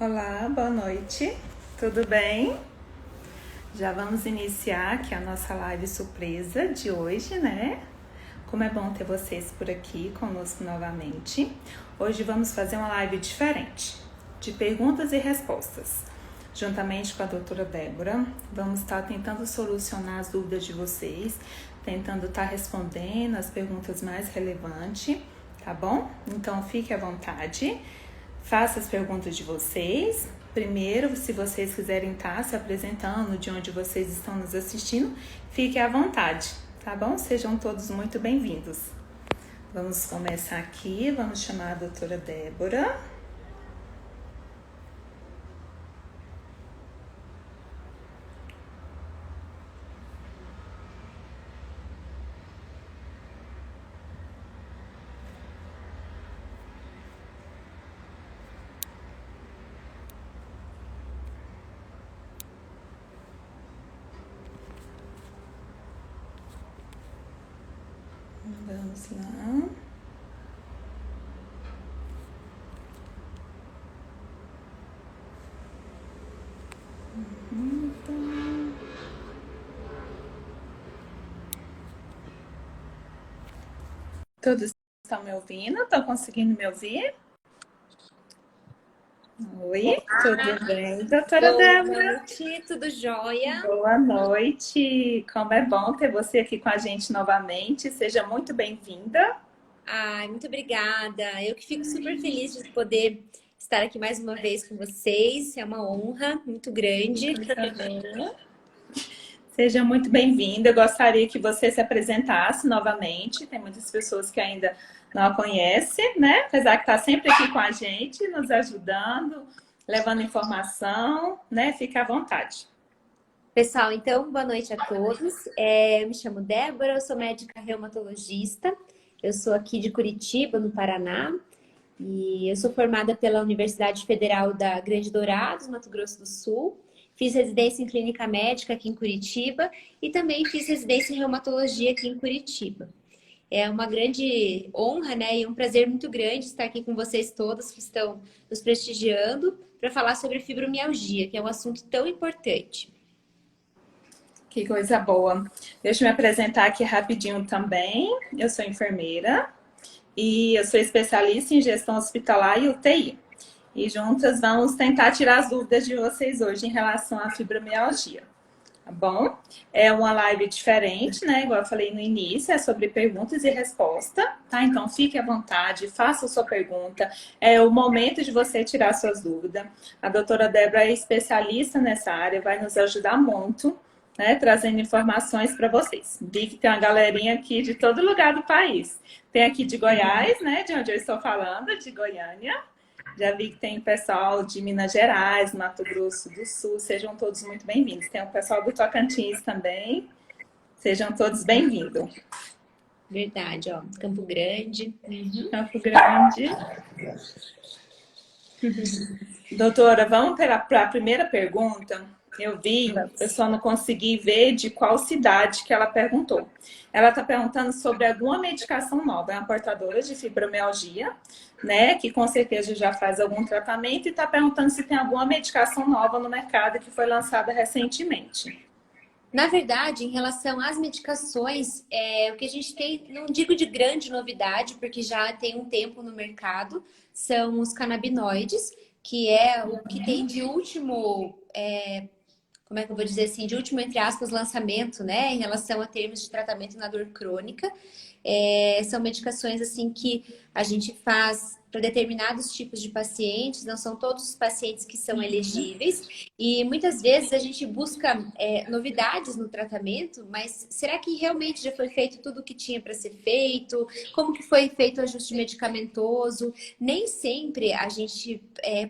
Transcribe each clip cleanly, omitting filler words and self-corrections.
Olá, boa noite. Tudo bem? Já vamos iniciar aqui a nossa live surpresa de hoje, né? Como é bom ter vocês por aqui conosco novamente. Hoje vamos fazer uma live diferente, de perguntas e respostas. Juntamente com a doutora Débora, vamos estar tentando solucionar as dúvidas de vocês, tentando estar respondendo as perguntas mais relevantes, tá bom? Então fique à vontade. Faça as perguntas de vocês. Primeiro, se vocês quiserem estar se apresentando de onde vocês estão nos assistindo, fique à vontade, tá bom? Sejam todos muito bem-vindos. Vamos começar aqui, vamos chamar a doutora Débora. Vamos lá. Todos estão me ouvindo? Estão conseguindo me ouvir? Oi, tudo bem, doutora Débora? Boa noite, tudo jóia? Boa noite. Como é bom ter você aqui com a gente novamente. Seja muito bem-vinda. Ai, muito obrigada. Eu que fico super feliz de poder estar aqui mais uma vez com vocês. É uma honra muito grande. Seja muito bem-vinda. Eu gostaria que você se apresentasse novamente. Tem muitas pessoas que ainda não a conhecem, né? Apesar que está sempre aqui com a gente, nos ajudando, levando informação, né? Fique à vontade. Pessoal, então, boa noite a todos. Eu me chamo Débora, eu sou médica reumatologista. Eu sou aqui de Curitiba, no Paraná. E eu sou formada pela Universidade Federal da Grande Dourados, Mato Grosso do Sul. Fiz residência em clínica médica aqui em Curitiba e também fiz residência em reumatologia aqui em Curitiba. É uma grande honra, né, e um prazer muito grande estar aqui com vocês todos que estão nos prestigiando para falar sobre fibromialgia, que é um assunto tão importante. Que coisa boa. Deixa eu me apresentar aqui rapidinho também. Eu sou enfermeira e eu sou especialista em gestão hospitalar e UTI. E juntas vamos tentar tirar as dúvidas de vocês hoje em relação à fibromialgia. Tá bom? É uma live diferente, né? Igual eu falei no início, é sobre perguntas e respostas, tá? Então fique à vontade, faça a sua pergunta. É o momento de você tirar suas dúvidas. A doutora Débora é especialista nessa área, vai nos ajudar muito, né? Trazendo informações para vocês. Vi que tem uma galerinha aqui de todo lugar do país. Tem aqui de Goiás, né? De onde eu estou falando, de Goiânia. Já vi que tem pessoal de Minas Gerais, Mato Grosso do Sul. Sejam todos muito bem-vindos. Tem o pessoal do Tocantins também. Sejam todos bem-vindos. Verdade, ó. Campo Grande. Campo Grande. Doutora, vamos para a primeira pergunta. Eu só não consegui ver de qual cidade que ela perguntou. Ela está perguntando sobre alguma medicação nova. É uma portadora de fibromialgia, né? Que com certeza já faz algum tratamento e está perguntando se tem alguma medicação nova no mercado que foi lançada recentemente. Na verdade, em relação às medicações, o que a gente tem, não digo de grande novidade, porque já tem um tempo no mercado, são os canabinoides, que é o que tem de último, como é que eu vou dizer assim, de último, entre aspas, lançamento, né, em relação a termos de tratamento na dor crônica. São medicações assim que a gente faz para determinados tipos de pacientes, não são todos os pacientes que são elegíveis, e muitas vezes a gente busca novidades no tratamento, mas será que realmente já foi feito tudo o que tinha para ser feito? Como que foi feito o ajuste medicamentoso? Nem sempre a gente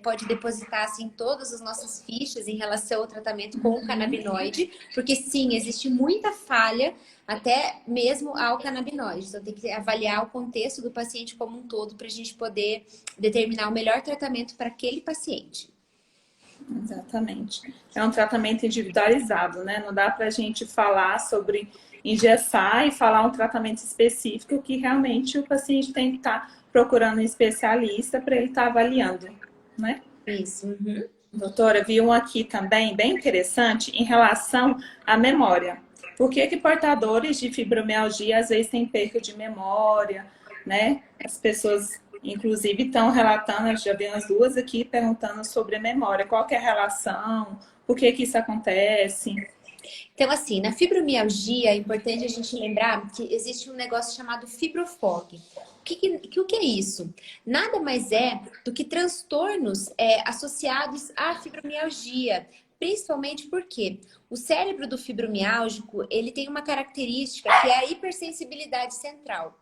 pode depositar assim todas as nossas fichas em relação ao tratamento com o canabinoide, porque sim, existe muita falha até mesmo ao canabinoide. Então, tem que avaliar o contexto do paciente como um todo para a gente poder determinar o melhor tratamento para aquele paciente. Exatamente. É um tratamento individualizado, né? Não dá para a gente falar sobre engessar e falar um tratamento específico que realmente o paciente tem que estar procurando um especialista para ele estar avaliando, né? Isso. Uhum. Doutora, vi um aqui também, bem interessante, em relação à memória. Por que que portadores de fibromialgia às vezes têm perda de memória, né? As pessoas, inclusive, estão relatando, eu já vi umas duas aqui perguntando sobre a memória. Qual que é a relação? Por que que isso acontece? Então, assim, na fibromialgia é importante a gente lembrar que existe um negócio chamado fibrofog. O que é isso? Nada mais é do que transtornos associados à fibromialgia. Principalmente porque o cérebro do fibromialgico, ele tem uma característica que é a hipersensibilidade central.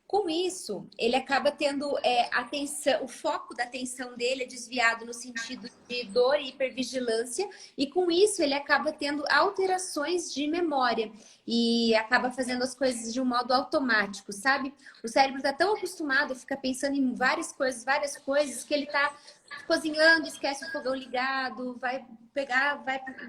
Com isso, ele acaba tendo atenção, o foco da atenção dele é desviado no sentido de dor e hipervigilância, e com isso ele acaba tendo alterações de memória e acaba fazendo as coisas de um modo automático, sabe? O cérebro está tão acostumado a ficar pensando em várias coisas, que ele está cozinhando, esquece o fogão ligado, vai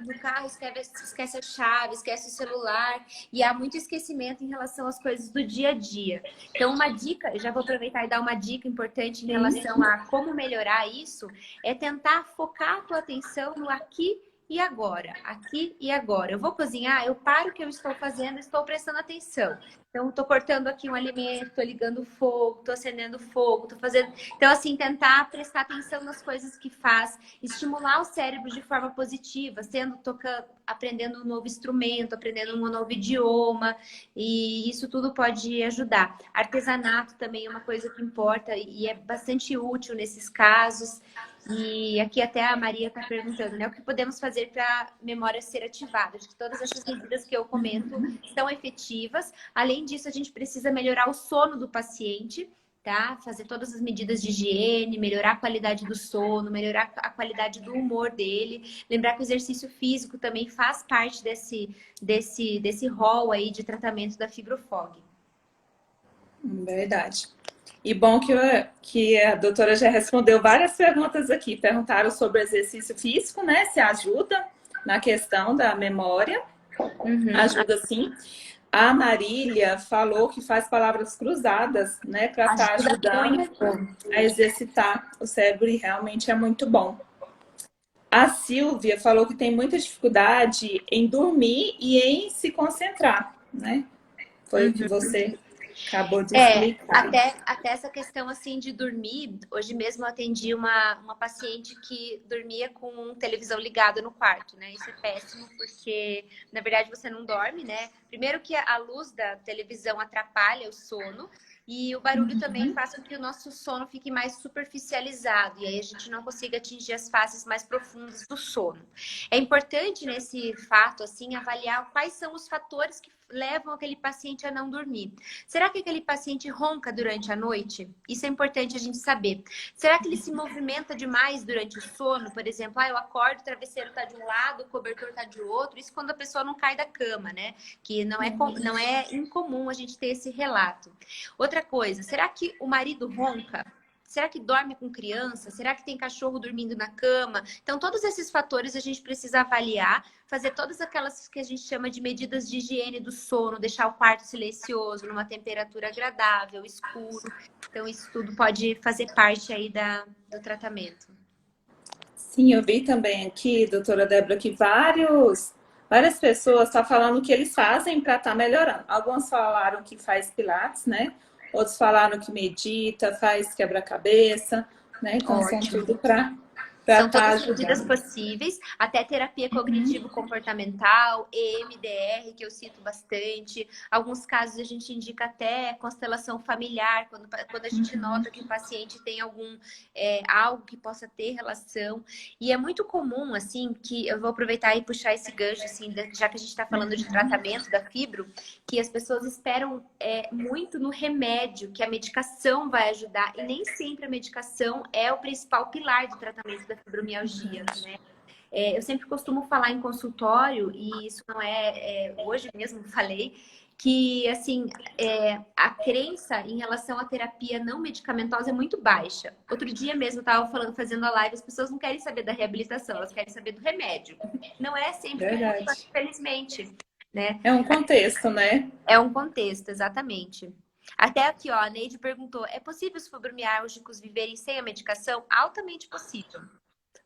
no carro, esquece a chave, esquece o celular, e há muito esquecimento em relação às coisas do dia a dia. Então, uma dica, eu já vou aproveitar e dar uma dica importante em relação a como melhorar isso, é tentar focar a tua atenção no aqui e agora. Aqui e agora. Eu vou cozinhar, eu paro o que eu estou fazendo, estou prestando atenção. Então, estou cortando aqui um alimento, estou ligando o fogo, estou acendendo o fogo, estou fazendo... Então, assim, tentar prestar atenção nas coisas que faz, estimular o cérebro de forma positiva, aprendendo um novo instrumento, aprendendo um novo idioma, e isso tudo pode ajudar. Artesanato também é uma coisa que importa e é bastante útil nesses casos. E aqui até a Maria está perguntando, né? O que podemos fazer para a memória ser ativada? Acho que todas essas medidas que eu comento são efetivas. Além disso, a gente precisa melhorar o sono do paciente, tá? Fazer todas as medidas de higiene, melhorar a qualidade do sono, melhorar a qualidade do humor dele. Lembrar que o exercício físico também faz parte desse rol aí de tratamento da fibrofog. Verdade. E bom que a doutora já respondeu várias perguntas aqui. Perguntaram sobre o exercício físico, né? Se ajuda na questão da memória. Ajuda sim. A Marília falou que faz palavras cruzadas, né? Para estar ajudando a exercitar o cérebro e realmente é muito bom. A Silvia falou que tem muita dificuldade em dormir e em se concentrar, né? Foi o que você acabou de explicar. Até essa questão assim de dormir, hoje mesmo eu atendi uma paciente que dormia com televisão ligada no quarto, né? Isso é péssimo porque, na verdade, você não dorme, né? Primeiro que a luz da televisão atrapalha o sono e o barulho também faz com que o nosso sono fique mais superficializado e aí a gente não consiga atingir as fases mais profundas do sono. É importante nesse fato, assim, avaliar quais são os fatores que levam aquele paciente a não dormir. Será que aquele paciente ronca durante a noite? Isso é importante a gente saber. Será que ele se movimenta demais durante o sono? Por exemplo, eu acordo, o travesseiro está de um lado, o cobertor está de outro. Isso quando a pessoa não cai da cama, né? Que não é incomum a gente ter esse relato. Outra coisa, será que o marido ronca? Será que dorme com criança? Será que tem cachorro dormindo na cama? Então, todos esses fatores a gente precisa avaliar, fazer todas aquelas que a gente chama de medidas de higiene do sono, deixar o quarto silencioso, numa temperatura agradável, escuro. Então, isso tudo pode fazer parte aí do tratamento. Sim, eu vi também aqui, doutora Débora, que várias pessoas estão falando que eles fazem para estar melhorando. Alguns falaram que faz pilates, né? Outros falaram que medita, faz quebra-cabeça, né? Então, são tudo para São estar todas medidas ajudando. possíveis, até terapia cognitivo-comportamental, EMDR, que eu cito bastante. Alguns casos a gente indica até constelação familiar, quando a gente nota que o paciente tem algo que possa ter relação. E é muito comum, assim, que eu vou aproveitar e puxar esse gancho, assim, já que a gente está falando de tratamento da fibro, que as pessoas esperam muito no remédio, que a medicação vai ajudar, e nem sempre a medicação é o principal pilar do tratamento da fibromialgia, né? Eu sempre costumo falar em consultório, e isso não hoje mesmo falei, que assim, a crença em relação à terapia não medicamentosa é muito baixa. Outro dia mesmo eu estava fazendo a live, as pessoas não querem saber da reabilitação, elas querem saber do remédio. Não é sempre que funciona, infelizmente, né? É um contexto, né? É um contexto, exatamente. Até aqui, ó, a Neide perguntou, é possível os fibromialgicos viverem sem a medicação? Altamente possível.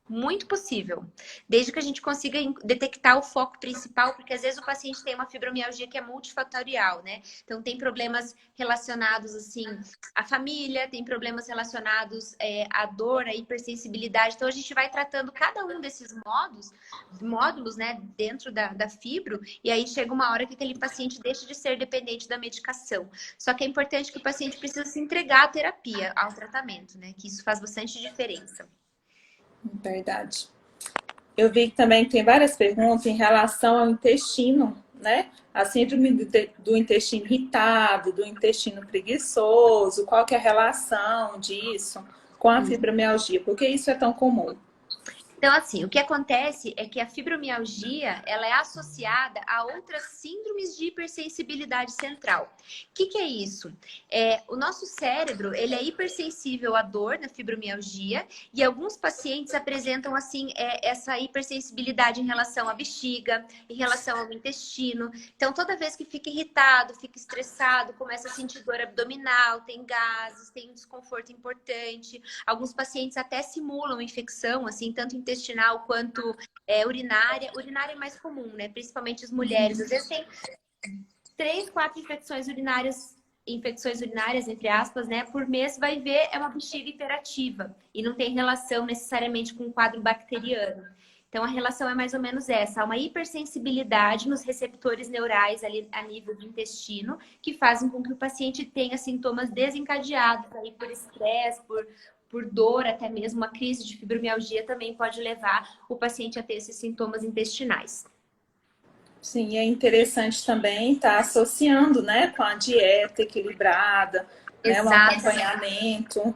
Muito possível. Desde que a gente consiga detectar o foco principal, porque às vezes o paciente tem uma fibromialgia que é multifatorial, né? Então tem problemas relacionados, assim, à família, tem problemas relacionados à dor, à hipersensibilidade. Então a gente vai tratando cada um desses módulos, né, dentro da fibro, e aí chega uma hora que aquele paciente deixa de ser dependente da medicação. Só que é importante que o paciente precisa se entregar à terapia, ao tratamento, né? Que isso faz bastante diferença. Verdade. Eu vi que também tem várias perguntas em relação ao intestino, né? A síndrome do intestino irritado, do intestino preguiçoso, qual que é a relação disso com a fibromialgia? Por que isso é tão comum? Então, assim, o que acontece é que a fibromialgia, ela é associada a outras síndromes de hipersensibilidade central. O que é isso? O nosso cérebro, ele é hipersensível à dor na fibromialgia e alguns pacientes apresentam, assim, essa hipersensibilidade em relação à bexiga, em relação ao intestino. Então, toda vez que fica irritado, fica estressado, começa a sentir dor abdominal, tem gases, tem um desconforto importante. Alguns pacientes até simulam infecção, assim, tanto intestinal quanto urinária. Urinária é mais comum, né? Principalmente as mulheres. Às vezes tem 3, 4 infecções urinárias, entre aspas, né? Por mês, vai ver, é uma bexiga hiperativa. E não tem relação necessariamente com um quadro bacteriano. Então, a relação é mais ou menos essa. Há uma hipersensibilidade nos receptores neurais ali a nível do intestino, que fazem com que o paciente tenha sintomas desencadeados aí por estresse, por dor, até mesmo uma crise de fibromialgia também pode levar o paciente a ter esses sintomas intestinais. Sim, é interessante também estar associando, né, com a dieta equilibrada, né, um Exato. acompanhamento,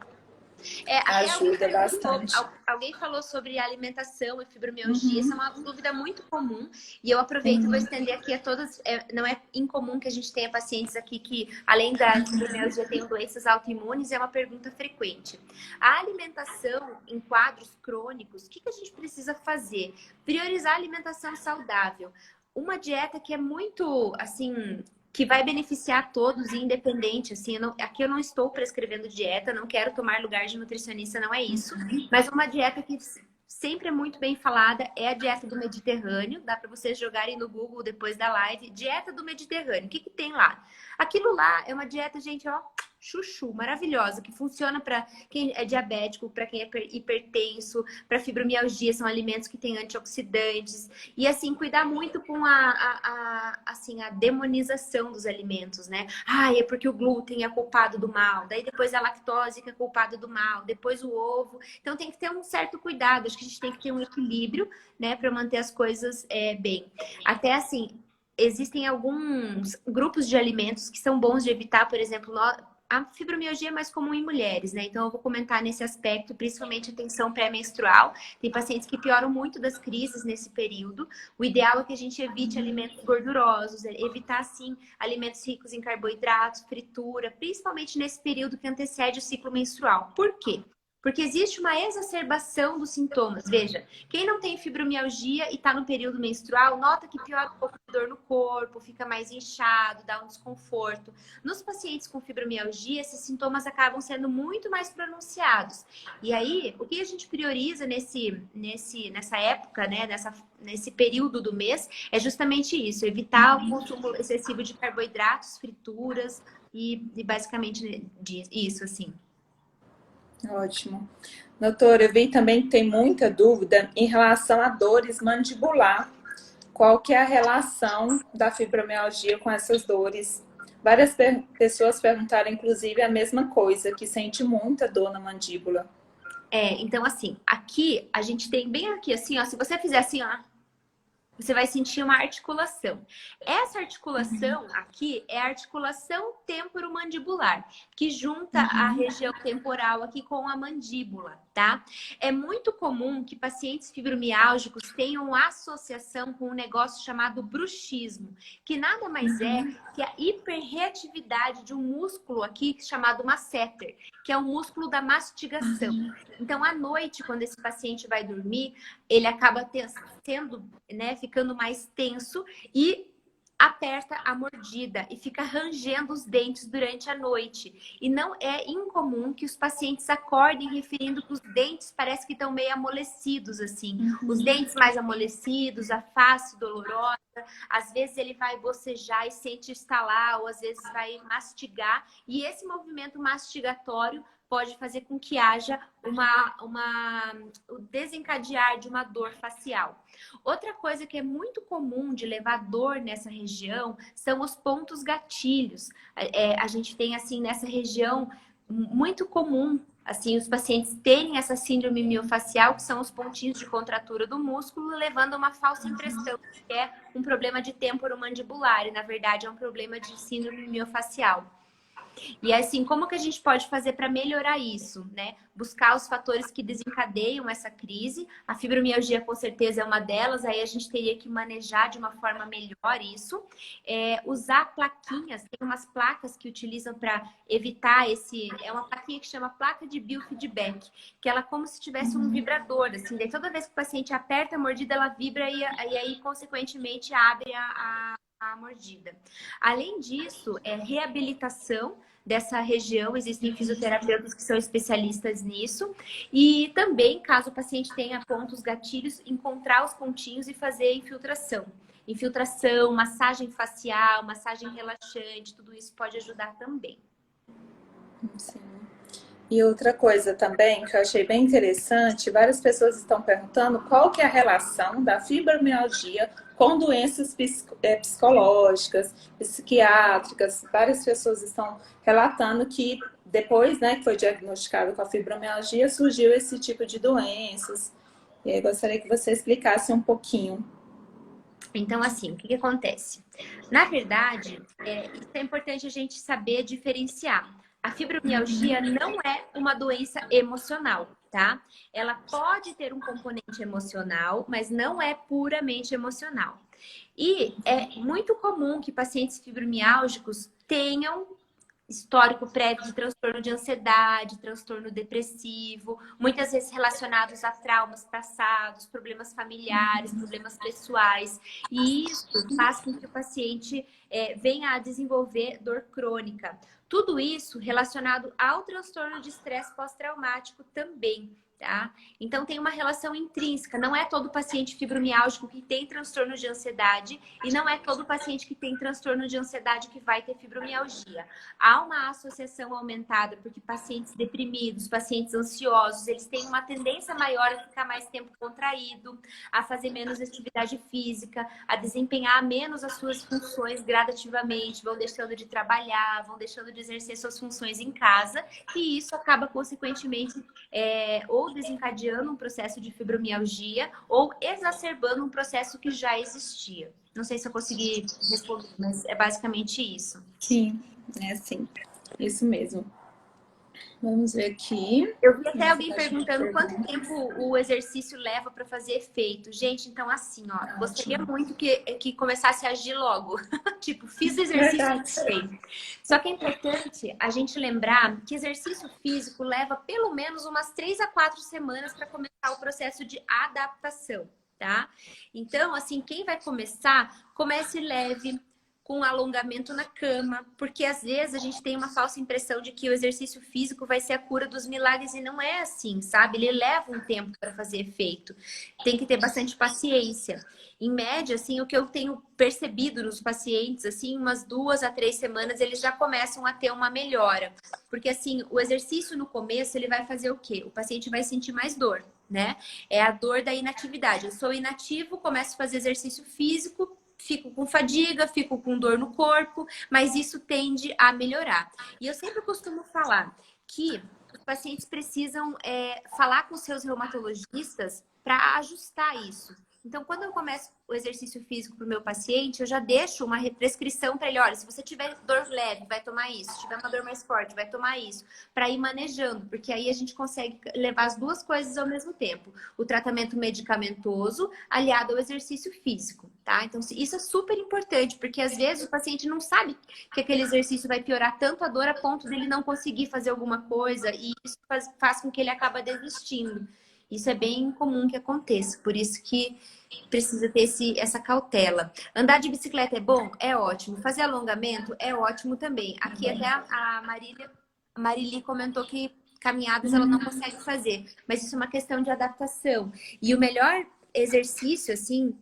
Até ajuda bastante. alguém falou sobre alimentação e fibromialgia. Essa é uma dúvida muito comum. E eu aproveito e vou estender aqui a todas. Não é incomum que a gente tenha pacientes aqui que, além da fibromialgia, tenham doenças autoimunes. É uma pergunta frequente. A alimentação em quadros crônicos, o que a gente precisa fazer? Priorizar a alimentação saudável. Uma dieta que é muito, assim, que vai beneficiar todos, independente, assim, aqui eu não estou prescrevendo dieta, não quero tomar lugar de nutricionista, não é isso. Mas uma dieta que sempre é muito bem falada é a dieta do Mediterrâneo. Dá para vocês jogarem no Google depois da live. Dieta do Mediterrâneo. O que tem lá? Aquilo lá é uma dieta, gente, ó, chuchu, maravilhosa, que funciona para quem é diabético, para quem é hipertenso, para fibromialgia, são alimentos que têm antioxidantes. E assim, cuidar muito com assim, a demonização dos alimentos, né? É porque o glúten é culpado do mal, daí depois a lactose que é culpada do mal, depois o ovo. Então tem que ter um certo cuidado, acho que a gente tem que ter um equilíbrio, né, para manter as coisas bem. Até assim, existem alguns grupos de alimentos que são bons de evitar, por exemplo, a fibromialgia é mais comum em mulheres, né? Então eu vou comentar nesse aspecto, principalmente a tensão pré-menstrual. Tem pacientes que pioram muito das crises nesse período. O ideal é que a gente evite alimentos gordurosos, evitar, sim, alimentos ricos em carboidratos, fritura, principalmente nesse período que antecede o ciclo menstrual. Por quê? Porque existe uma exacerbação dos sintomas. Veja, quem não tem fibromialgia e está no período menstrual, nota que piora um pouco de dor no corpo, fica mais inchado, dá um desconforto. Nos pacientes com fibromialgia, esses sintomas acabam sendo muito mais pronunciados. E aí, o que a gente prioriza nessa época, né, nesse período do mês, é justamente isso, evitar o consumo excessivo de carboidratos, frituras e basicamente isso, assim. Ótimo. Doutora, eu vi também que tem muita dúvida em relação a dores mandibular. Qual que é a relação da fibromialgia com essas dores? Várias pessoas perguntaram, inclusive, a mesma coisa, que sente muita dor na mandíbula. Então assim, aqui, a gente tem bem aqui, assim, ó, se você fizer assim, ó, você vai sentir uma articulação. Essa articulação aqui é a articulação temporomandibular, que junta a região temporal aqui com a mandíbula, tá? É muito comum que pacientes fibromiálgicos tenham associação com um negócio chamado bruxismo, que nada mais é que a hiperreatividade de um músculo aqui chamado masseter, que é o músculo da mastigação. Então, à noite, quando esse paciente vai dormir, ele acaba ficando mais tenso e aperta a mordida e fica rangendo os dentes durante a noite. E não é incomum que os pacientes acordem referindo que os dentes parece que estão meio amolecidos, assim. Os dentes mais amolecidos, a face dolorosa. Às vezes ele vai bocejar e sente estalar, ou às vezes vai mastigar. E esse movimento mastigatório pode fazer com que haja o desencadear de uma dor facial. Outra coisa que é muito comum de levar dor nessa região são os pontos gatilhos. A gente tem, assim, nessa região, muito comum, assim, os pacientes terem essa síndrome miofacial, que são os pontinhos de contratura do músculo, levando a uma falsa impressão que é um problema de temporomandibular, e na verdade é um problema de síndrome miofacial. E assim, como que a gente pode fazer para melhorar isso, né? Buscar os fatores que desencadeiam essa crise. A fibromialgia, com certeza, é uma delas. Aí a gente teria que manejar de uma forma melhor isso. Usar plaquinhas. Tem umas placas que utilizam para evitar esse... É uma plaquinha que chama placa de biofeedback, que ela é como se tivesse um vibrador, assim. Daí toda vez que o paciente aperta a mordida, ela vibra e aí, consequentemente, abre a mordida. Além disso, reabilitação dessa região, existem fisioterapeutas que são especialistas nisso, e também, caso o paciente tenha pontos gatilhos, encontrar os pontinhos e fazer infiltração. Infiltração, massagem facial, massagem relaxante, tudo isso pode ajudar também. Sim. E outra coisa também que eu achei bem interessante, várias pessoas estão perguntando qual que é a relação da fibromialgia com doenças psicológicas, psiquiátricas. Várias pessoas estão relatando que depois, né, que foi diagnosticado com a fibromialgia, surgiu esse tipo de doenças. E aí eu gostaria que você explicasse um pouquinho. Então, assim, o que acontece? Na verdade, isso é importante a gente saber diferenciar. A fibromialgia não é uma doença emocional, tá? Ela pode ter um componente emocional, mas não é puramente emocional. E é muito comum que pacientes fibromiálgicos tenham histórico prévio de transtorno de ansiedade, transtorno depressivo, muitas vezes relacionados a traumas passados, problemas familiares, problemas pessoais. E isso faz com que o paciente venha a desenvolver dor crônica. Tudo isso relacionado ao transtorno de estresse pós-traumático também. Tá? Então tem uma relação intrínseca. Não é todo paciente fibromiálgico que tem transtorno de ansiedade e não é todo paciente que tem transtorno de ansiedade que vai ter fibromialgia. Há uma associação aumentada porque pacientes deprimidos, pacientes ansiosos, eles têm uma tendência maior a ficar mais tempo contraído, a fazer menos atividade física, a desempenhar menos as suas funções gradativamente, vão deixando de trabalhar, vão deixando de exercer suas funções em casa, e isso acaba consequentemente ou desencadeando um processo de fibromialgia ou exacerbando um processo que já existia. Não sei se eu consegui responder, mas é basicamente isso. Sim, é assim. Isso mesmo. Vamos ver aqui. Eu vi até alguém perguntando quanto tempo o exercício leva para fazer efeito. Gente, então assim, ó, gostaria muito que começasse a agir logo. Tipo, fiz o exercício feito. Só que é importante a gente lembrar que exercício físico leva pelo menos umas 3 a 4 semanas para começar o processo de adaptação, tá? Então, assim, quem vai começar, comece leve, com alongamento na cama, porque às vezes a gente tem uma falsa impressão de que o exercício físico vai ser a cura dos milagres e não é assim, sabe? Ele leva um tempo para fazer efeito. Tem que ter bastante paciência. Em média, assim, o que eu tenho percebido nos pacientes, assim, umas 2 a 3 semanas, eles já começam a ter uma melhora. Porque, assim, o exercício no começo, ele vai fazer o quê? O paciente vai sentir mais dor, né? É a dor da inatividade. Eu sou inativo, começo a fazer exercício físico, fico com fadiga, fico com dor no corpo, mas isso tende a melhorar. E eu sempre costumo falar que os pacientes precisam falar com seus reumatologistas para ajustar isso. Então, quando eu começo o exercício físico para o meu paciente, eu já deixo uma prescrição para ele. Olha, se você tiver dor leve, vai tomar isso. Se tiver uma dor mais forte, vai tomar isso. Para ir manejando, porque aí a gente consegue levar as duas coisas ao mesmo tempo. O tratamento medicamentoso aliado ao exercício físico, tá? Então, isso é super importante, porque às vezes o paciente não sabe que aquele exercício vai piorar tanto a dor a ponto dele não conseguir fazer alguma coisa, e isso faz com que ele acaba desistindo. Isso é bem comum que aconteça, por isso que precisa ter essa cautela. Andar de bicicleta é bom? É ótimo. Fazer alongamento é ótimo também. Aqui até a Marili comentou que caminhadas ela não consegue fazer, mas isso é uma questão de adaptação. E o melhor exercício, assim,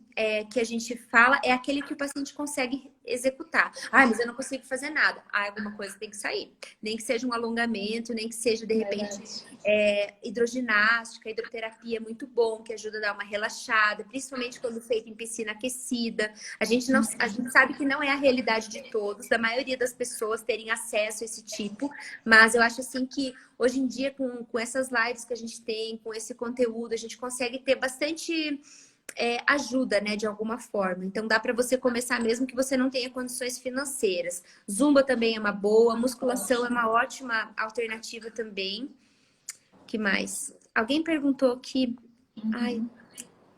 que a gente fala é aquele que o paciente consegue executar. Ah, mas eu não consigo fazer nada. Ah, alguma coisa tem que sair. Nem que seja um alongamento, nem que seja, de repente, hidroginástica, hidroterapia é muito bom, que ajuda a dar uma relaxada, principalmente quando feito em piscina aquecida. A gente sabe que não é a realidade de todos, da maioria das pessoas terem acesso a esse tipo, mas eu acho assim que hoje em dia, com essas lives que a gente tem, com esse conteúdo, a gente consegue ter bastante ajuda, né, de alguma forma. Então dá para você começar mesmo que você não tenha condições financeiras. Zumba também é uma boa, musculação é uma ótima alternativa também. Que mais? Alguém perguntou aqui. Ai,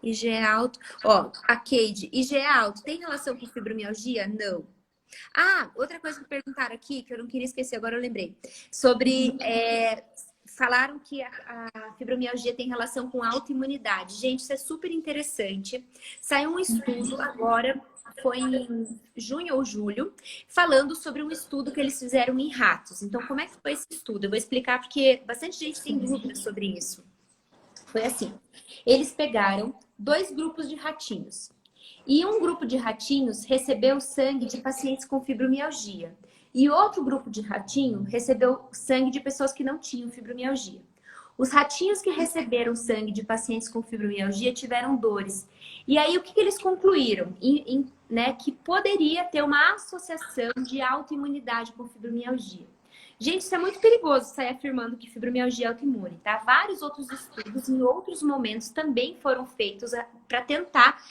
IG é alto. Ó, a Cade, IG é alto. Tem relação com fibromialgia? Não. Ah, outra coisa que perguntaram aqui, que eu não queria esquecer, agora eu lembrei. Sobre. Falaram que a fibromialgia tem relação com autoimunidade. Gente, isso é super interessante. Saiu um estudo agora, foi em junho ou julho, falando sobre um estudo que eles fizeram em ratos. Então, como é que foi esse estudo? Eu vou explicar porque bastante gente tem dúvidas sobre isso. Foi assim: eles pegaram 2 grupos de ratinhos. E um grupo de ratinhos recebeu sangue de pacientes com fibromialgia. E outro grupo de ratinho recebeu sangue de pessoas que não tinham fibromialgia. Os ratinhos que receberam sangue de pacientes com fibromialgia tiveram dores. E aí, o que eles concluíram? Né, que poderia ter uma associação de autoimunidade com fibromialgia. Gente, isso é muito perigoso sair afirmando que fibromialgia é autoimune, tá? Vários outros estudos em outros momentos também foram feitos para tentar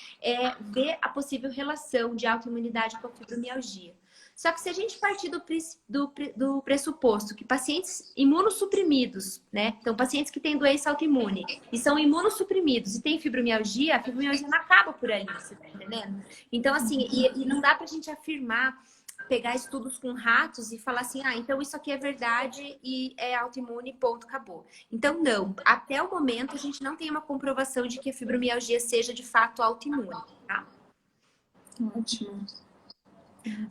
ver a possível relação de autoimunidade com a fibromialgia. Só que se a gente partir do pressuposto que pacientes imunossuprimidos, né? Então, pacientes que têm doença autoimune e são imunossuprimidos e têm fibromialgia, a fibromialgia não acaba por ali, você tá entendendo? Então, assim, e não dá pra gente afirmar, pegar estudos com ratos e falar assim, então isso aqui é verdade e é autoimune, ponto, acabou. Então, não. Até o momento, a gente não tem uma comprovação de que a fibromialgia seja de fato autoimune, tá? Ótimo.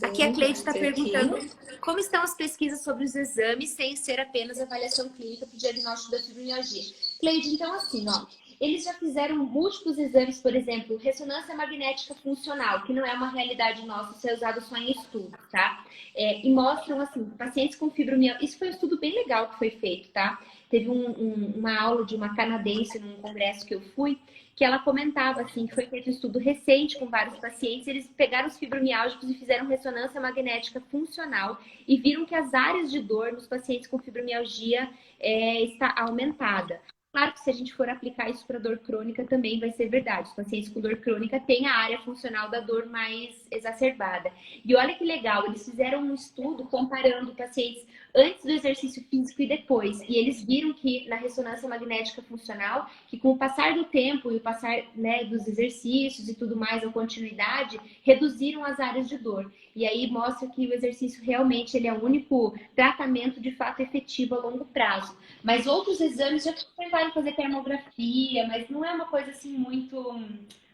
Aqui a Cleide está perguntando como estão as pesquisas sobre os exames sem ser apenas avaliação clínica para o diagnóstico da fibromialgia. Cleide, então assim, ó, eles já fizeram múltiplos exames, por exemplo, ressonância magnética funcional, que não é uma realidade nossa, isso é usado só em estudos, tá? E mostram, assim, pacientes com fibromialgia. Isso foi um estudo bem legal que foi feito, tá? Teve uma aula de uma canadense num congresso que eu fui, que ela comentava, assim, que foi feito um estudo recente com vários pacientes, eles pegaram os fibromialgicos e fizeram ressonância magnética funcional e viram que as áreas de dor nos pacientes com fibromialgia está aumentada. Claro que se a gente for aplicar isso para dor crônica também vai ser verdade. Os pacientes com dor crônica têm a área funcional da dor mais exacerbada. E olha que legal, eles fizeram um estudo comparando pacientes antes do exercício físico e depois. E eles viram que na ressonância magnética funcional, que com o passar do tempo e o passar, né, dos exercícios e tudo mais, a continuidade, reduziram as áreas de dor. E aí mostra que o exercício realmente ele é o único tratamento de fato efetivo a longo prazo. Mas outros exames já tentaram fazer termografia, mas não é uma coisa assim muito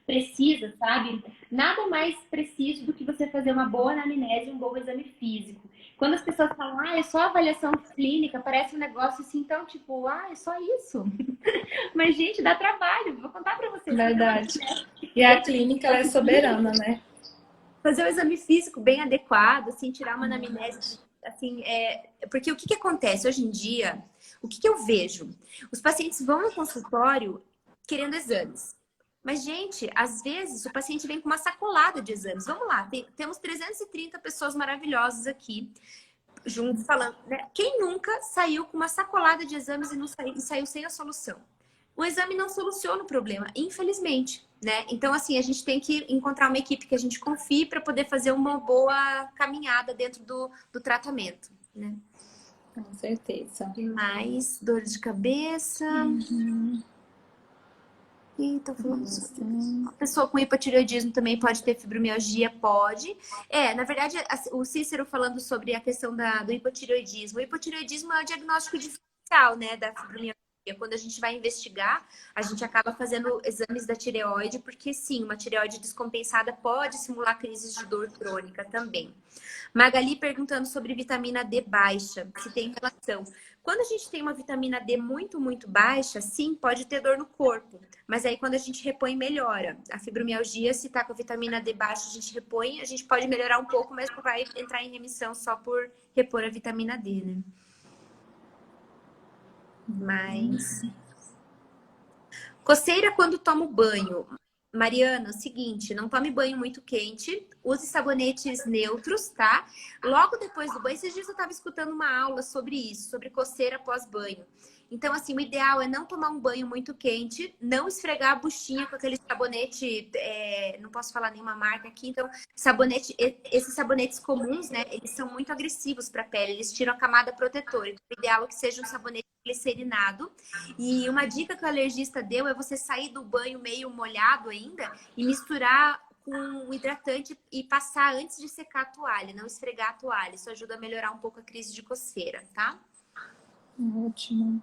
precisa, sabe? Nada mais preciso do que você fazer uma boa anamnese e um bom exame físico. Quando as pessoas falam, é só avaliação clínica, parece um negócio assim, então, tipo, é só isso. Mas, gente, dá trabalho. Vou contar pra vocês. Verdade. E a clínica, ela é soberana, né? Fazer o exame físico bem adequado, assim, tirar uma anamnese, assim, porque o que acontece hoje em dia, o que eu vejo? Os pacientes vão no consultório querendo exames. Mas, gente, às vezes o paciente vem com uma sacolada de exames. Vamos lá, temos 330 pessoas maravilhosas aqui, juntos, falando, né? Quem nunca saiu com uma sacolada de exames e saiu sem a solução? O exame não soluciona o problema, infelizmente, né? Então, assim, a gente tem que encontrar uma equipe que a gente confie para poder fazer uma boa caminhada dentro do tratamento, né? Com certeza. E mais dor de cabeça. Tô falando a pessoa com hipotireoidismo também pode ter fibromialgia? Pode. Na verdade, o Cícero falando sobre a questão do hipotireoidismo. O hipotireoidismo é o diagnóstico diferencial, né, da fibromialgia. Quando a gente vai investigar, a gente acaba fazendo exames da tireoide, porque sim, uma tireoide descompensada pode simular crises de dor crônica também. Magali perguntando sobre vitamina D baixa, se tem relação. Quando a gente tem uma vitamina D muito, muito baixa, sim, pode ter dor no corpo. Mas aí quando a gente repõe, melhora. A fibromialgia, se tá com a vitamina D baixa, a gente repõe, a gente pode melhorar um pouco, mas não vai entrar em remissão só por repor a vitamina D, né? Mas... Coceira quando tomo banho. Mariana, seguinte, não tome banho muito quente, use sabonetes neutros, tá? Logo depois do banho, esses dias eu estava escutando uma aula sobre isso, sobre coceira pós-banho. Então, assim, o ideal é não tomar um banho muito quente, não esfregar a buchinha com aquele sabonete, não posso falar nenhuma marca aqui, então, esses sabonetes comuns, né, eles são muito agressivos para a pele, eles tiram a camada protetora. Então, o ideal é que seja um sabonete glicerinado. E uma dica que o alergista deu é você sair do banho meio molhado ainda e misturar com o hidratante e passar antes de secar a toalha, não esfregar a toalha. Isso ajuda a melhorar um pouco a crise de coceira, tá? Ótimo.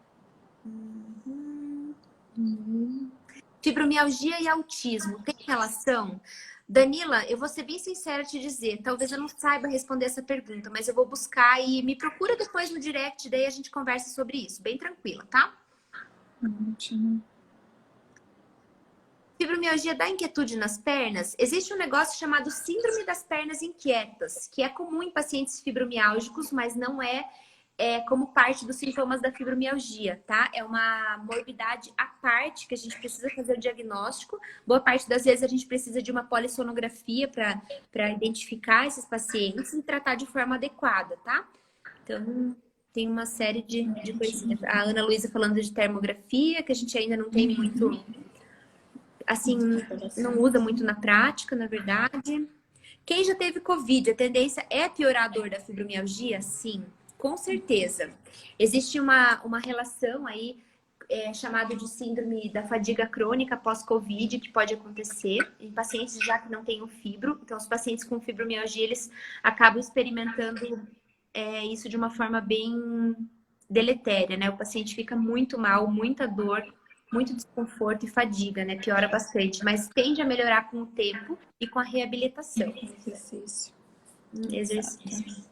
Fibromialgia e autismo, tem relação? Danila, eu vou ser bem sincera te dizer, talvez eu não saiba responder essa pergunta, mas eu vou buscar e me procura depois no direct, daí a gente conversa sobre isso, bem tranquila, tá? Ótimo. Fibromialgia dá inquietude nas pernas? Existe um negócio chamado síndrome das pernas inquietas, que é comum em pacientes fibromiálgicos, mas não é como parte dos sintomas da fibromialgia, tá? É uma morbidade à parte que a gente precisa fazer o diagnóstico. Boa parte das vezes a gente precisa de uma polissonografia para identificar esses pacientes e tratar de forma adequada, tá? Então, tem uma série de coisinhas. A Ana Luísa falando de termografia, que a gente ainda não tem muito... Assim, não usa muito na prática, na verdade. Quem já teve Covid, a tendência é piorar a dor da fibromialgia? Sim, com certeza. Existe uma relação aí chamada de síndrome da fadiga crônica pós-Covid, que pode acontecer em pacientes já que não têm o fibro. Então, os pacientes com fibromialgia, eles acabam experimentando isso de uma forma bem deletéria, né? O paciente fica muito mal, muita dor, muito desconforto e fadiga, né? Piora bastante, mas tende a melhorar com o tempo e com a reabilitação. Exercício. Exercício.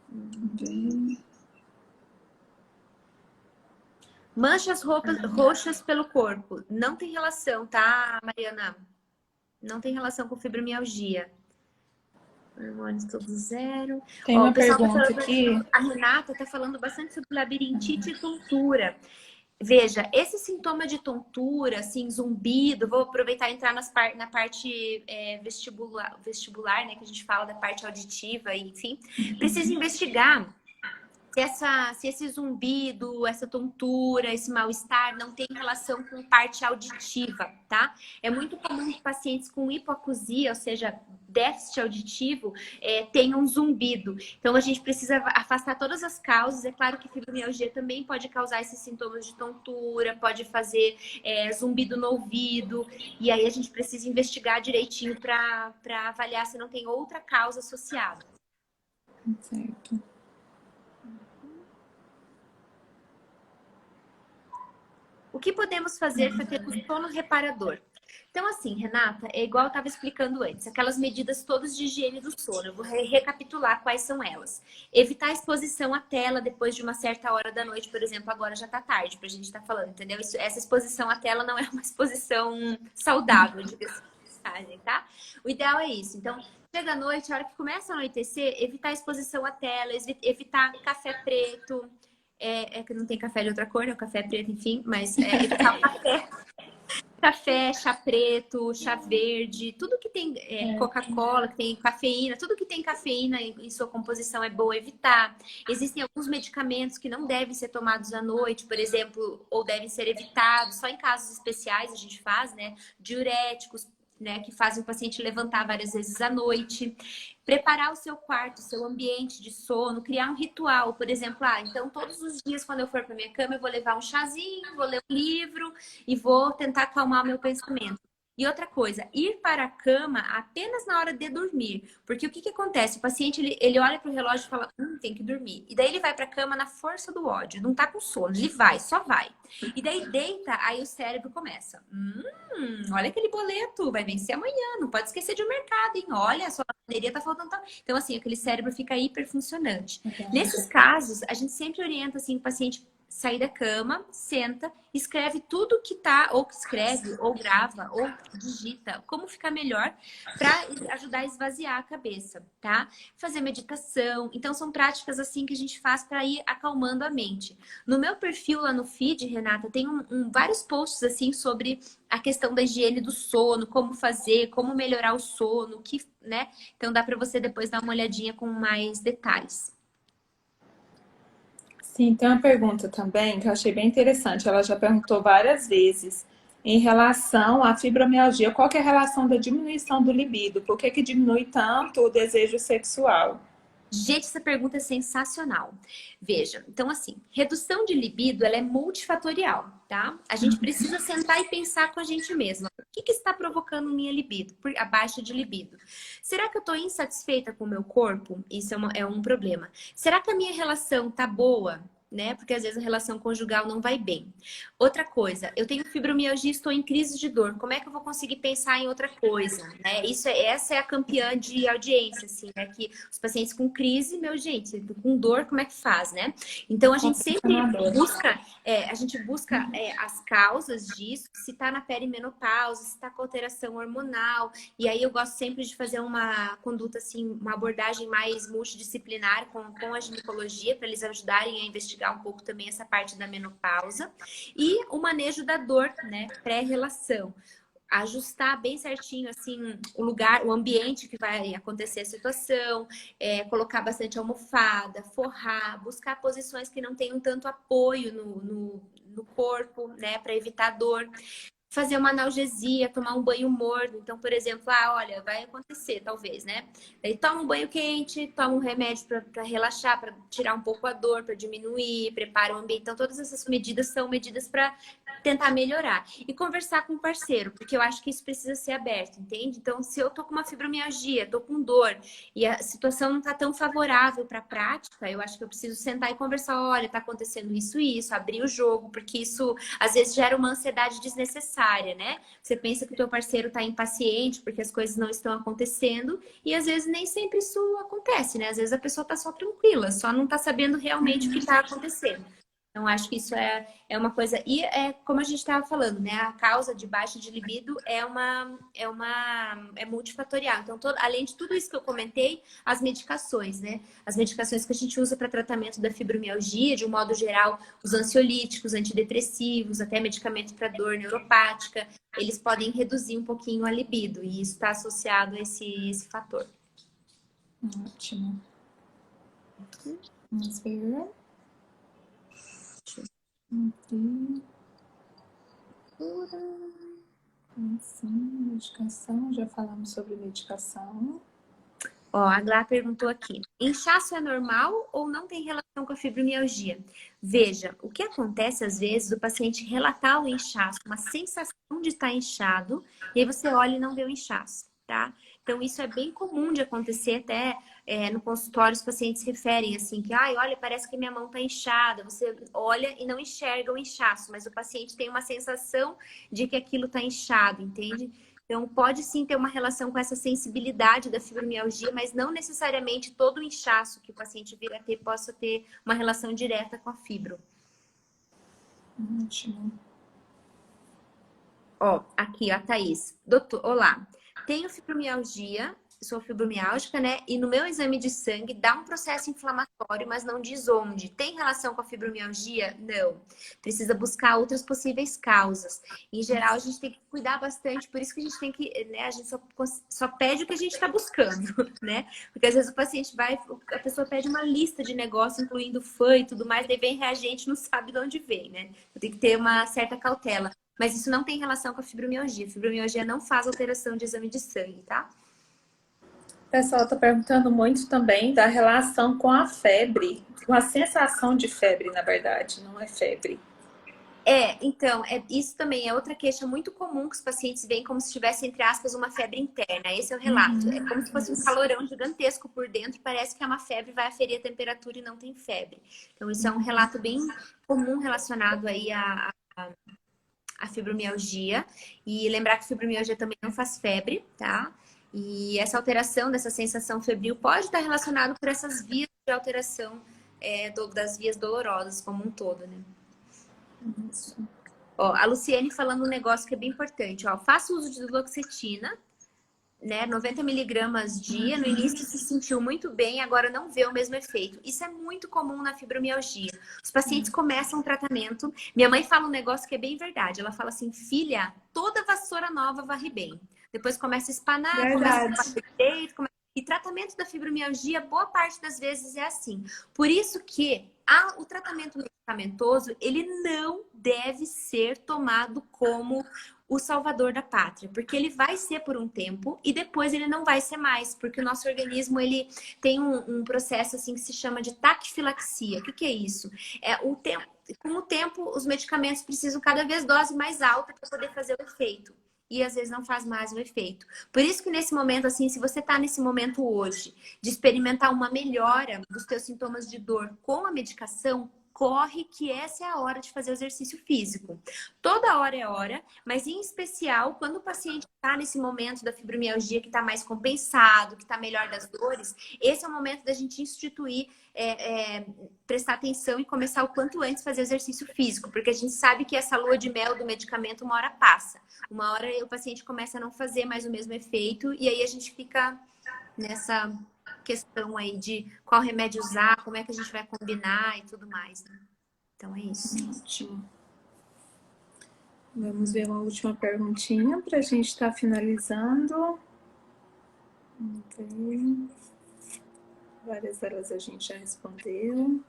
Bem... Manchas roxas pelo corpo. Não tem relação, tá, Mariana? Não tem relação com fibromialgia. Hormônios todos zero. Tem Ó, uma o pessoal pergunta aqui. A Renata tá falando bastante sobre labirintite e tontura. Veja, esse sintoma de tontura, assim, zumbido, vou aproveitar e entrar na parte vestibular, né, que a gente fala da parte auditiva, enfim, precisa investigar se esse zumbido, essa tontura, esse mal-estar não tem relação com parte auditiva, tá? É muito comum que pacientes com hipoacusia, ou seja, déficit auditivo, tenham zumbido. Então, a gente precisa afastar todas as causas. É claro que fibromialgia também pode causar esses sintomas de tontura, pode fazer zumbido no ouvido. E aí, a gente precisa investigar direitinho para avaliar se não tem outra causa associada. Certo. O que podemos fazer para ter um sono reparador? Então, assim, Renata, é igual eu estava explicando antes, aquelas medidas todas de higiene do sono. Eu vou recapitular quais são elas. Evitar a exposição à tela depois de uma certa hora da noite, por exemplo, agora já está tarde para a gente estar falando, entendeu? Essa exposição à tela não é uma exposição saudável, diga-se de passagem, tá? O ideal é isso. Então, chega à noite, a hora que começa a anoitecer, evitar a exposição à tela, evitar café preto. Que não tem café de outra cor, né? O café é preto, enfim, mas evitar o café. Café, chá preto, chá verde, tudo que tem Coca-Cola, que tem cafeína, tudo que tem cafeína em sua composição é bom evitar. Existem alguns medicamentos que não devem ser tomados à noite, por exemplo, ou devem ser evitados, só em casos especiais a gente faz, né? Diuréticos, né, que fazem o paciente levantar várias vezes à noite. Preparar o seu quarto, o seu ambiente de sono, criar um ritual, por exemplo, então todos os dias quando eu for para minha cama eu vou levar um chazinho, vou ler um livro e vou tentar acalmar o meu pensamento. E outra coisa, ir para a cama apenas na hora de dormir. Porque o que que acontece? O paciente, ele olha para o relógio e fala, tem que dormir. E daí ele vai para a cama na força do ódio, não tá com sono, ele vai, só vai. E daí deita, aí o cérebro começa, olha aquele boleto, vai vencer amanhã, não pode esquecer de um mercado, hein? Olha, a sua lavanderia tá faltando. Então, assim, aquele cérebro fica hiperfuncionante. Nesses casos, a gente sempre orienta, assim, o paciente sair da cama, senta, escreve tudo que tá, ou que escreve, ou grava, ou digita, como ficar melhor para ajudar a esvaziar a cabeça, tá? Fazer meditação. Então, são práticas assim que a gente faz para ir acalmando a mente. No meu perfil lá no feed, Renata, tem vários posts assim sobre a questão da higiene do sono, como fazer, como melhorar o sono, que, né? Então, dá para você depois dar uma olhadinha com mais detalhes. Sim, tem uma pergunta também que eu achei bem interessante. Ela já perguntou várias vezes em relação à fibromialgia. Qual que é a relação da diminuição do libido? Por que que diminui tanto o desejo sexual? Gente, essa pergunta é sensacional. Veja, então assim, redução de libido, ela é multifatorial, tá? A gente precisa sentar e pensar com a gente mesma. O que que está provocando minha libido, a baixa de libido? Será que eu estou insatisfeita com o meu corpo? Isso é um problema. Será que a minha relação tá boa? Né? Porque às vezes a relação conjugal não vai bem. Outra coisa, eu tenho fibromialgia e estou em crise de dor. Como é que eu vou conseguir pensar em outra coisa, né? Essa é a campeã de audiência, assim, né? Que os pacientes com crise, meu gente, com dor, como é que faz, né? Então a gente sempre busca, as causas disso, se tá na perimenopausa, se tá com alteração hormonal. E aí eu gosto sempre de fazer uma conduta, assim, uma abordagem mais multidisciplinar com a ginecologia, para eles ajudarem a investigar um pouco também essa parte da menopausa. E o manejo da dor, né? Pré-relação. Ajustar bem certinho, assim, o lugar, o ambiente que vai acontecer a situação, colocar bastante almofada, forrar, buscar posições que não tenham tanto apoio no corpo, né? Para evitar dor. Fazer uma analgesia, tomar um banho morno. Então, por exemplo, olha, vai acontecer, talvez, né? Aí toma um banho quente, toma um remédio para relaxar, para tirar um pouco a dor, para diminuir, prepara o ambiente. Então, todas essas medidas são medidas para tentar melhorar. E conversar com o parceiro, porque eu acho que isso precisa ser aberto, entende? Então, se eu tô com uma fibromialgia, tô com dor e a situação não tá tão favorável para a prática, eu acho que eu preciso sentar e conversar, olha, tá acontecendo isso e isso, abrir o jogo, porque isso às vezes gera uma ansiedade desnecessária, né? Você pensa que o teu parceiro tá impaciente porque as coisas não estão acontecendo e às vezes nem sempre isso acontece, né? Às vezes a pessoa tá só tranquila, só não tá sabendo realmente o que tá acontecendo. Então, acho que isso é uma coisa. E é como a gente estava falando, né? A causa de baixa de libido é multifatorial. Então, além de tudo isso que eu comentei, as medicações, né? As medicações que a gente usa para tratamento da fibromialgia, de um modo geral, os ansiolíticos, antidepressivos, até medicamentos para dor neuropática, eles podem reduzir um pouquinho a libido. E isso está associado a esse fator. Ótimo. Vamos ver. Sim, medicação, já falamos sobre medicação. Ó, a Glá perguntou aqui: inchaço é normal ou não tem relação com a fibromialgia? Veja, o que acontece às vezes, o paciente relatar o inchaço, uma sensação de estar inchado, e aí você olha e não vê o inchaço, tá? Então, isso é bem comum de acontecer, até no consultório os pacientes referem assim, que, olha, parece que minha mão tá inchada. Você olha e não enxerga o inchaço, mas o paciente tem uma sensação de que aquilo tá inchado, entende? Então, pode sim ter uma relação com essa sensibilidade da fibromialgia, mas não necessariamente todo o inchaço que o paciente vir a ter possa ter uma relação direta com a fibro. Ótimo. Ó, aqui, ó, Thaís. Doutor, olá. Tenho fibromialgia, sou fibromialgica, né? E no meu exame de sangue dá um processo inflamatório, mas não diz onde. Tem relação com a fibromialgia? Não. Precisa buscar outras possíveis causas. Em geral, a gente tem que cuidar bastante, por isso que a gente tem que, né? A gente só pede o que a gente está buscando, né? Porque às vezes o paciente a pessoa pede uma lista de negócios, incluindo fã e tudo mais, daí vem reagente, não sabe de onde vem, né? Tem que ter uma certa cautela. Mas isso não tem relação com a fibromialgia. A fibromialgia não faz alteração de exame de sangue, tá? O pessoal está perguntando muito também da relação com a febre, com a sensação de febre, na verdade, não é febre. Então, isso também é outra queixa muito comum que os pacientes veem como se tivesse, entre aspas, uma febre interna. Esse é o relato. É como se fosse um Isso. calorão gigantesco por dentro, parece que é uma febre, vai aferir a temperatura e não tem febre. Então, isso é um relato bem comum relacionado aí à fibromialgia. E lembrar que fibromialgia também não faz febre, tá? E essa alteração dessa sensação febril pode estar relacionado por essas vias de alteração das vias dolorosas como um todo, né? Isso. Ó, a Luciene falando um negócio que é bem importante. Ó, faça uso de duloxetina, né? 90 miligramas dia. No início se sentiu muito bem, agora não vê o mesmo efeito. Isso é muito comum na fibromialgia. Os pacientes começam o tratamento. Minha mãe fala um negócio que é bem verdade. Ela fala assim, filha, toda vassoura nova varre bem. Depois começa a espanar, começa a Verdade. varrer direito, e tratamento da fibromialgia, boa parte das vezes é assim. Por isso que o tratamento medicamentoso, ele não deve ser tomado como o salvador da pátria, porque ele vai ser por um tempo e depois ele não vai ser mais, porque o nosso organismo ele tem um processo assim que se chama de taquifilaxia. O que é isso? Com o tempo, os medicamentos precisam cada vez dose mais alta para poder fazer o efeito. E às vezes não faz mais o efeito. Por isso que nesse momento, assim, se você está nesse momento hoje de experimentar uma melhora dos teus sintomas de dor com a medicação, corre que essa é a hora de fazer o exercício físico. Toda hora é hora, mas em especial quando o paciente está nesse momento da fibromialgia que está mais compensado, que está melhor das dores, esse é o momento da gente instituir, prestar atenção e começar o quanto antes fazer exercício físico, porque a gente sabe que essa lua de mel do medicamento uma hora passa. Uma hora o paciente começa a não fazer mais o mesmo efeito e aí a gente fica nessa questão aí de qual remédio usar, como é que a gente vai combinar e tudo mais, né? Então é isso. Ótimo. Vamos ver uma última perguntinha para a gente estar finalizando. Vamos ver. Várias delas a gente já respondeu.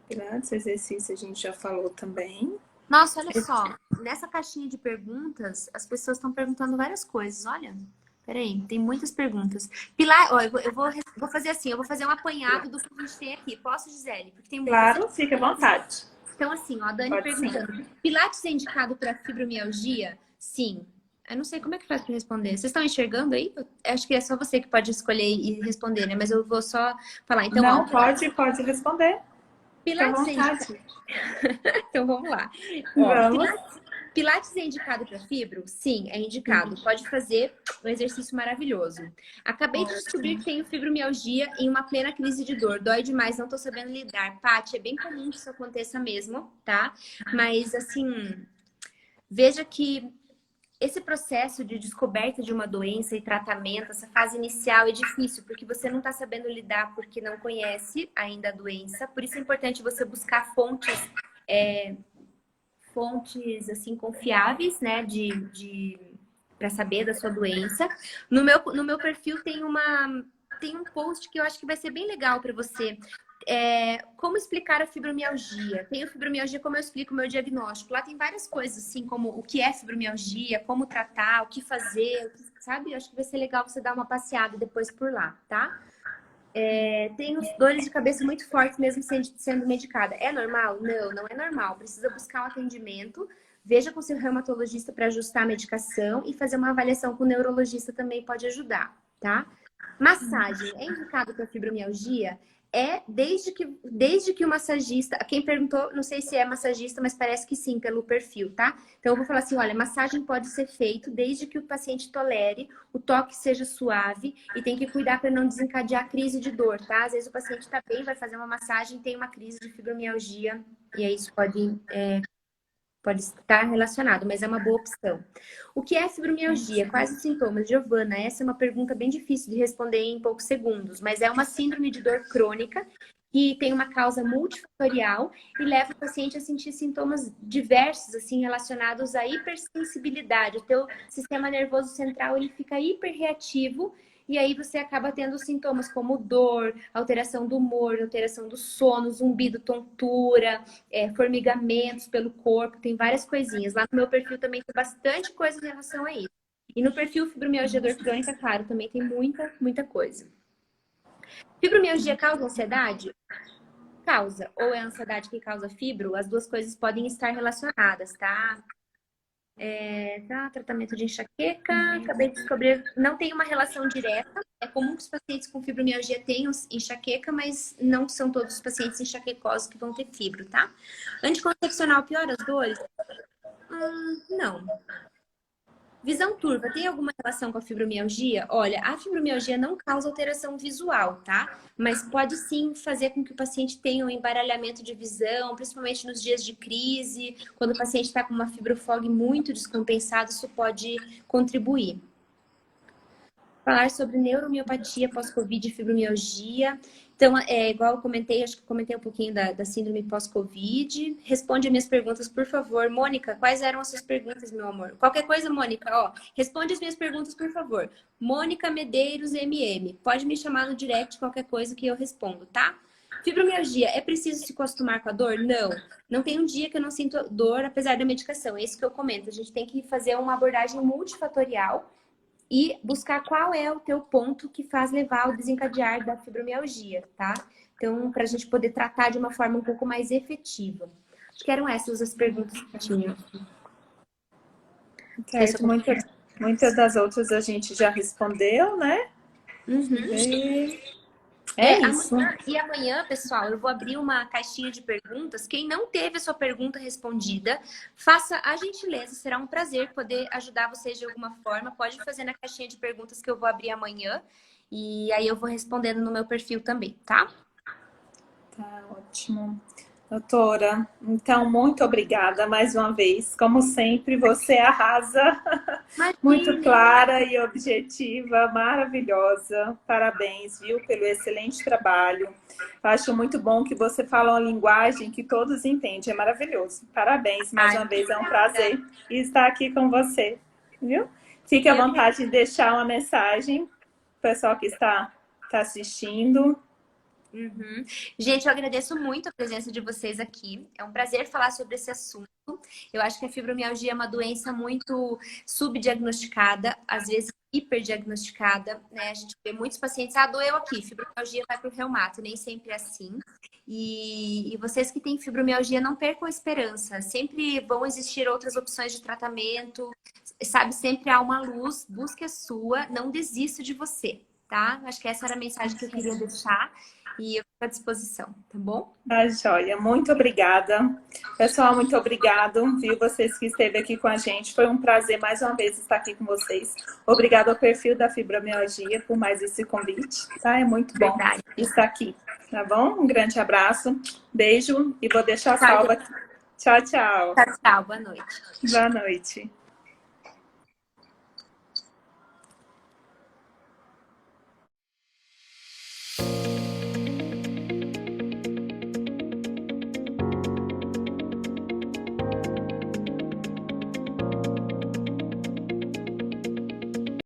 Pilates, exercício a gente já falou também. Nossa, olha só. Nessa caixinha de perguntas, as pessoas estão perguntando várias coisas. Olha, peraí, tem muitas perguntas. Pilar, ó, vou fazer assim, eu vou fazer um apanhado do que a gente tem aqui. Posso, Gisele? Porque tem muitas. Claro, fique à vontade. Então, assim, ó, a Dani Pode perguntando. sim. Pilates é indicado para fibromialgia? Sim. Eu não sei como é que faz para responder. Vocês estão enxergando aí? Eu acho que é só você que pode escolher e responder, né? Mas eu vou só falar. Então, Não, ó, pode responder. Fique à Pilates é indicado. vontade. Então, vamos lá. Ó, Vamos. Pilates é indicado para fibro? Sim, é indicado. Pode fazer um exercício maravilhoso. Acabei de descobrir que tenho fibromialgia em uma plena crise de dor. Dói demais, não tô sabendo lidar. Paty, é bem comum que isso aconteça mesmo, tá? Mas, assim, veja que esse processo de descoberta de uma doença e tratamento, essa fase inicial é difícil, porque você não está sabendo lidar porque não conhece ainda a doença. Por isso é importante você buscar fontes assim confiáveis, né, para saber da sua doença. No meu perfil tem um post que eu acho que vai ser bem legal para você. Como explicar a fibromialgia? Tenho fibromialgia, como eu explico o meu diagnóstico. Lá tem várias coisas, assim, como o que é fibromialgia, como tratar, o que fazer, sabe? Eu acho que vai ser legal você dar uma passeada depois por lá, tá? Tenho dores de cabeça muito fortes mesmo sendo medicada. É normal? Não, não é normal. Precisa buscar um atendimento. Veja com seu reumatologista para ajustar a medicação e fazer uma avaliação com o neurologista também pode ajudar, tá? Massagem é indicado para fibromialgia? Desde que o massagista... Quem perguntou, não sei se é massagista, mas parece que sim, pelo perfil, tá? Então, eu vou falar assim, olha, massagem pode ser feito desde que o paciente tolere, o toque seja suave e tem que cuidar para não desencadear crise de dor, tá? Às vezes o paciente está bem, vai fazer uma massagem, tem uma crise de fibromialgia e aí isso pode estar relacionado, mas é uma boa opção. O que é fibromialgia? Quais os sintomas? Giovana, essa é uma pergunta bem difícil de responder em poucos segundos, mas é uma síndrome de dor crônica que tem uma causa multifatorial e leva o paciente a sentir sintomas diversos, assim, relacionados à hipersensibilidade. O teu sistema nervoso central, ele fica hiperreativo e aí você acaba tendo sintomas como dor, alteração do humor, alteração do sono, zumbido, tontura, formigamentos pelo corpo, tem várias coisinhas. Lá no meu perfil também tem bastante coisa em relação a isso. E no perfil Fibromialgia Dor Crônica, claro, também tem muita coisa. Fibromialgia causa ansiedade? Causa. Ou é a ansiedade que causa fibro? As duas coisas podem estar relacionadas, tá? Tratamento de enxaqueca, acabei de descobrir, não tem uma relação direta. É comum que os pacientes com fibromialgia tenham enxaqueca, mas não são todos os pacientes enxaquecosos que vão ter fibro, tá? Anticoncepcional piora as dores? Não. Visão turva tem alguma relação com a fibromialgia? Olha, a fibromialgia não causa alteração visual, tá? Mas pode sim fazer com que o paciente tenha um embaralhamento de visão, principalmente nos dias de crise, quando o paciente está com uma fibrofog muito descompensada, isso pode contribuir. Falar sobre neuromiopatia pós-Covid e fibromialgia. Então, igual eu comentei, acho que eu comentei um pouquinho da síndrome pós-Covid. Responde as minhas perguntas, por favor. Mônica, quais eram as suas perguntas, meu amor? Qualquer coisa, Mônica, ó, responde as minhas perguntas, por favor. Mônica Medeiros MM. Pode me chamar no direct, qualquer coisa que eu respondo, tá? Fibromialgia, é preciso se acostumar com a dor? Não. Não tem um dia que eu não sinto dor, apesar da medicação. É isso que eu comento. A gente tem que fazer uma abordagem multifatorial e buscar qual é o teu ponto que faz levar ao desencadear da fibromialgia, tá? Então, para a gente poder tratar de uma forma um pouco mais efetiva. Acho que eram essas as perguntas que tinham. Certo, muitas das outras a gente já respondeu, né? Uhum. É isso. Amanhã, pessoal, eu vou abrir uma caixinha de perguntas. Quem não teve a sua pergunta respondida, faça a gentileza. Será um prazer poder ajudar vocês de alguma forma. Pode fazer na caixinha de perguntas que eu vou abrir amanhã. E aí eu vou respondendo no meu perfil também, tá? Tá ótimo. Doutora, então, muito obrigada mais uma vez. Como sempre, você arrasa. Muito clara e objetiva, maravilhosa. Parabéns, viu, pelo excelente trabalho. Acho muito bom que você fala uma linguagem que todos entendem. É maravilhoso. Parabéns, mais uma vez. É um prazer estar aqui com você, viu? Fique à vontade de deixar uma mensagem para o pessoal que está assistindo. Uhum. Gente, eu agradeço muito a presença de vocês aqui. É um prazer falar sobre esse assunto. Eu acho que a fibromialgia é uma doença muito subdiagnosticada, às vezes hiperdiagnosticada, né? A gente vê muitos pacientes, doeu aqui, fibromialgia vai para o reumato, nem sempre é assim. E vocês que têm fibromialgia, não percam a esperança. Sempre vão existir outras opções de tratamento, sabe? Sempre há uma luz, busque a sua, não desista de você, tá? Acho que essa era a mensagem que eu queria deixar. E eu fico à disposição, tá bom? Joia, muito obrigada. Pessoal, muito obrigado, viu? Vocês que esteve aqui com a gente. Foi um prazer mais uma vez estar aqui com vocês. Obrigada ao perfil da Fibromialgia por mais esse convite, tá? É muito bom estar aqui, tá bom? Um grande abraço, beijo e vou deixar salva aqui. Tchau, tchau. Tchau, tchau. Boa noite. Boa noite.